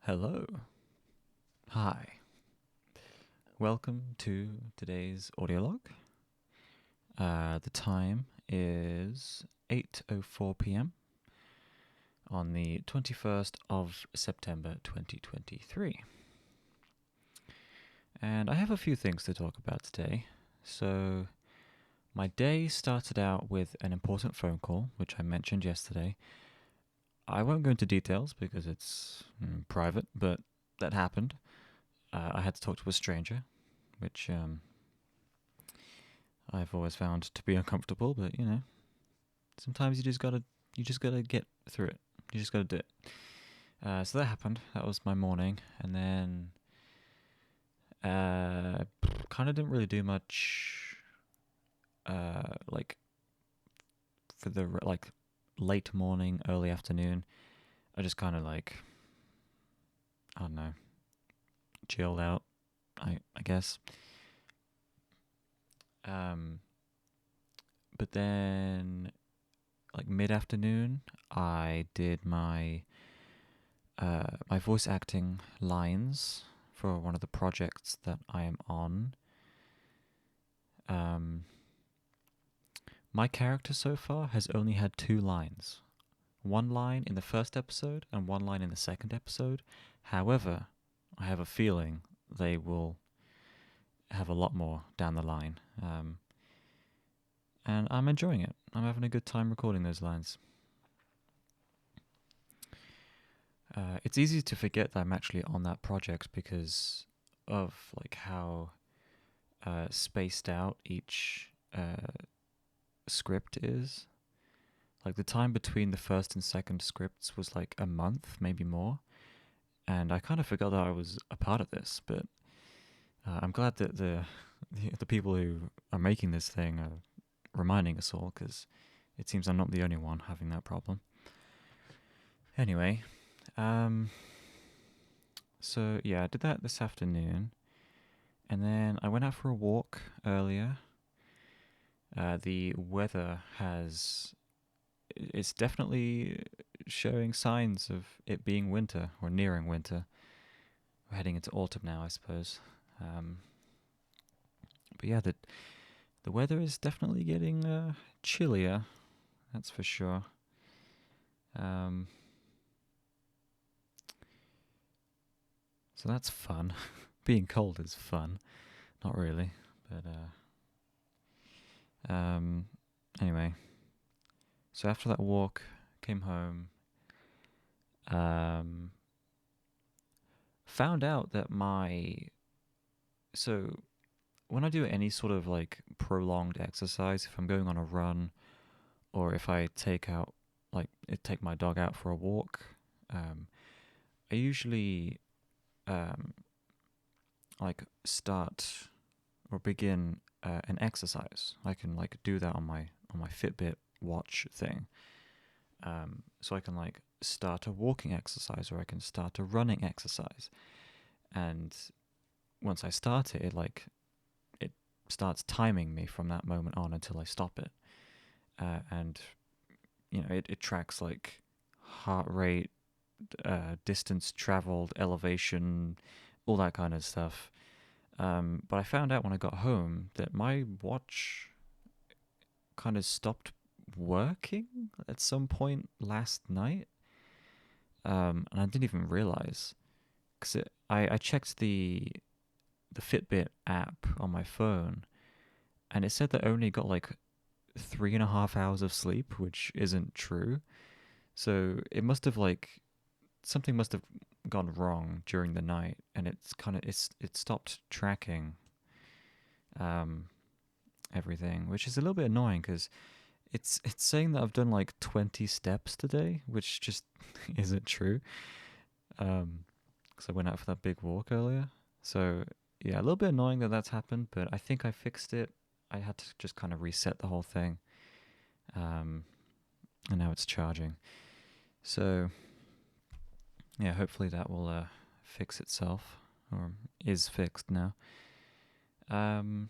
Hello. Hi. Welcome to today's audio log. The time is 8:04 p.m. on the 21st of September 2023. And I have a few things to talk about today. So, my day started out with an important phone call, which I mentioned yesterday. I won't go into details because it's private, but that happened. I had to talk to a stranger, which I've always found to be uncomfortable, but sometimes you just gotta get through it. You just gotta do it. So that happened. That was my morning, and then kind of didn't really do much. Like for the late morning, early afternoon, I just kind of I don't know, chilled out. I guess. Um, but then mid afternoon, I did my voice acting lines for one of the projects that I am on. Um, my character so far has only had two lines. One line in the first episode and one line in the second episode. However, I have a feeling they will have a lot more down the line. And I'm enjoying it. I'm having a good time recording those lines. It's easy to forget that I'm actually on that project because of how spaced out each script is. Like the time between the first and second scripts was like a month, maybe more, and I kind of forgot that I was a part of this. But I'm glad that the people who are making this thing are reminding us all, because it seems I'm not the only one having that problem. Anyway, so yeah, I did that this afternoon, and then I went out for a walk earlier. The weather it's definitely showing signs of it being winter or nearing winter. We're heading into autumn now, I suppose. But yeah, the weather is definitely getting chillier. That's for sure. So that's fun. Being cold is fun. Not really, but anyway. So after that walk, came home. Um, Found out that so when I do any sort of prolonged exercise, if I'm going on a run or if I take my dog out for a walk, I usually um, start or begin an exercise. I can do that on my Fitbit watch thing. So I can start a walking exercise or I can start a running exercise, and once I start it, it starts timing me from that moment on until I stop it. And it tracks heart rate, distance traveled, elevation, all that kind of stuff. But I found out when I got home that my watch kind of stopped working at some point last night, and I didn't even realize because I checked the Fitbit app on my phone, and it said that I only got 3.5 hours of sleep, which isn't true. So it must have something must have gone wrong during the night, and it stopped tracking um, everything, which is a little bit annoying because it's saying that I've done 20 steps today, which just isn't true. Because I went out for that big walk earlier, so yeah, a little bit annoying that that's happened, but I think I fixed it. I had to just kind of reset the whole thing, and now it's charging. So yeah, hopefully that will fix itself, or is fixed now. And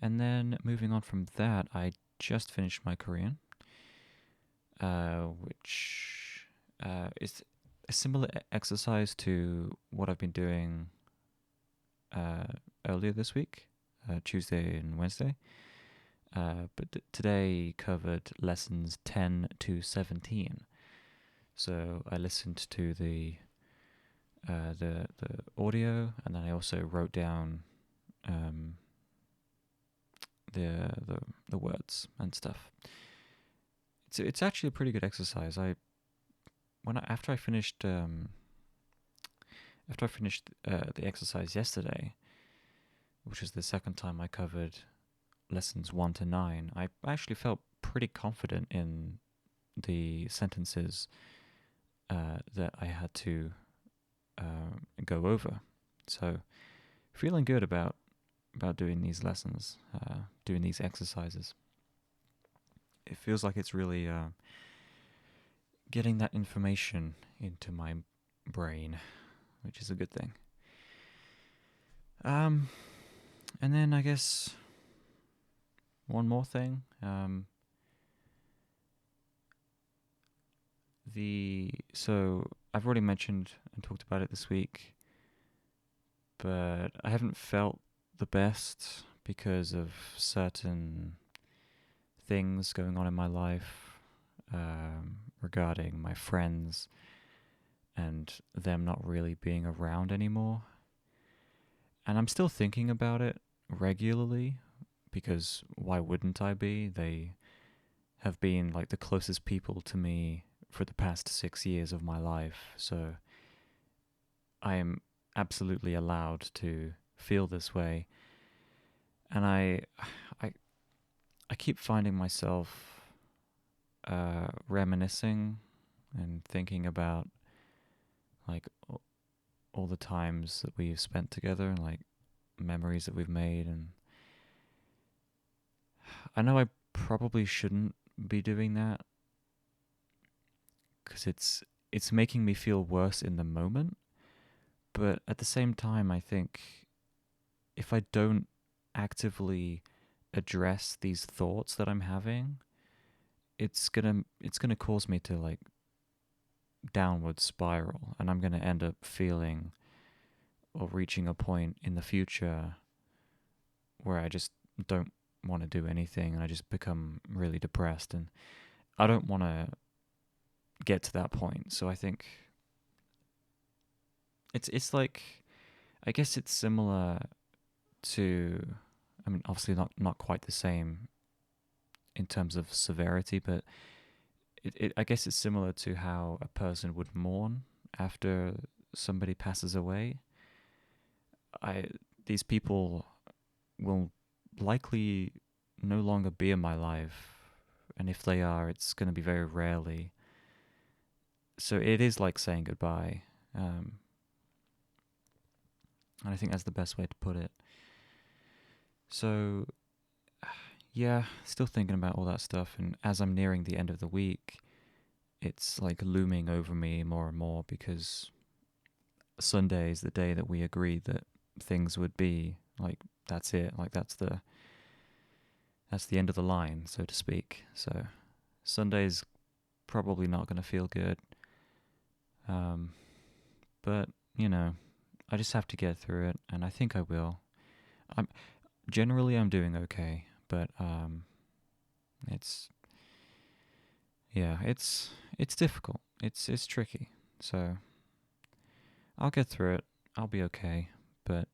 then moving on from that, I just finished my Korean, which is a similar exercise to what I've been doing uh, earlier this week, Tuesday and Wednesday. But today covered lessons 10 to 17. So I listened to the audio, and then I also wrote down um, the words and stuff. It's actually a pretty good exercise. After I finished the exercise yesterday, which was the second time I covered lessons 1 to 9, I actually felt pretty confident in the sentences that I had to go over. So feeling good about doing these lessons, doing these exercises. It feels like it's really getting that information into my brain, which is a good thing. And then I guess one more thing. So I've already mentioned and talked about it this week, but I haven't felt the best because of certain things going on in my life regarding my friends and them not really being around anymore. And I'm still thinking about it regularly, because why wouldn't I be? They have been like the closest people to me for the past 6 years of my life. So I am absolutely allowed to feel this way. And I keep finding myself reminiscing and thinking about like all the times that we've spent together, and like memories that we've made. And I know I probably shouldn't be doing that, because it's making me feel worse in the moment. But at the same time, I think if I don't actively address these thoughts that I'm having, it's gonna cause me to like downward spiral, and I'm gonna end up feeling or reaching a point in the future where I just don't want to do anything, and I just become really depressed, and I don't want to get to that point. So I think it's like, I guess it's similar to, I mean, obviously not quite the same in terms of severity, but I guess it's similar to how a person would mourn after somebody passes away. These people will likely no longer be in my life, and if they are, it's going to be very rarely. So it is like saying goodbye, and I think that's the best way to put it. So yeah, still thinking about all that stuff, and as I'm nearing the end of the week, it's like looming over me more and more, because Sunday is the day that we agreed that things would be like, that's it, like that's the end of the line, so to speak. So Sunday's probably not going to feel good, but you know, I just have to get through it, and I think I will. I'm doing okay, but it's it's difficult. It's tricky. So I'll get through it. I'll be okay. But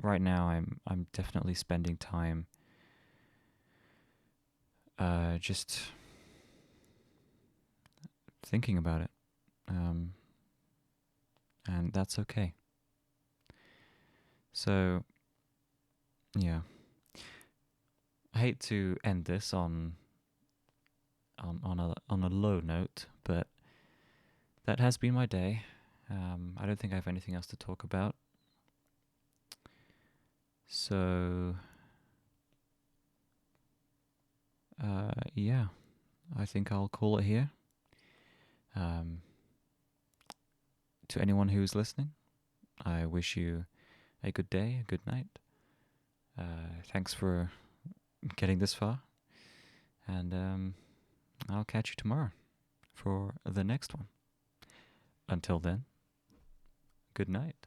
right now, I'm definitely spending time just thinking about it, and that's okay. So yeah, I hate to end this on a low note, but that has been my day. I don't think I have anything else to talk about. So yeah, I think I'll call it here. To anyone who's listening, I wish you a good day, a good night. Thanks for getting this far, and I'll catch you tomorrow for the next one. Until then, good night.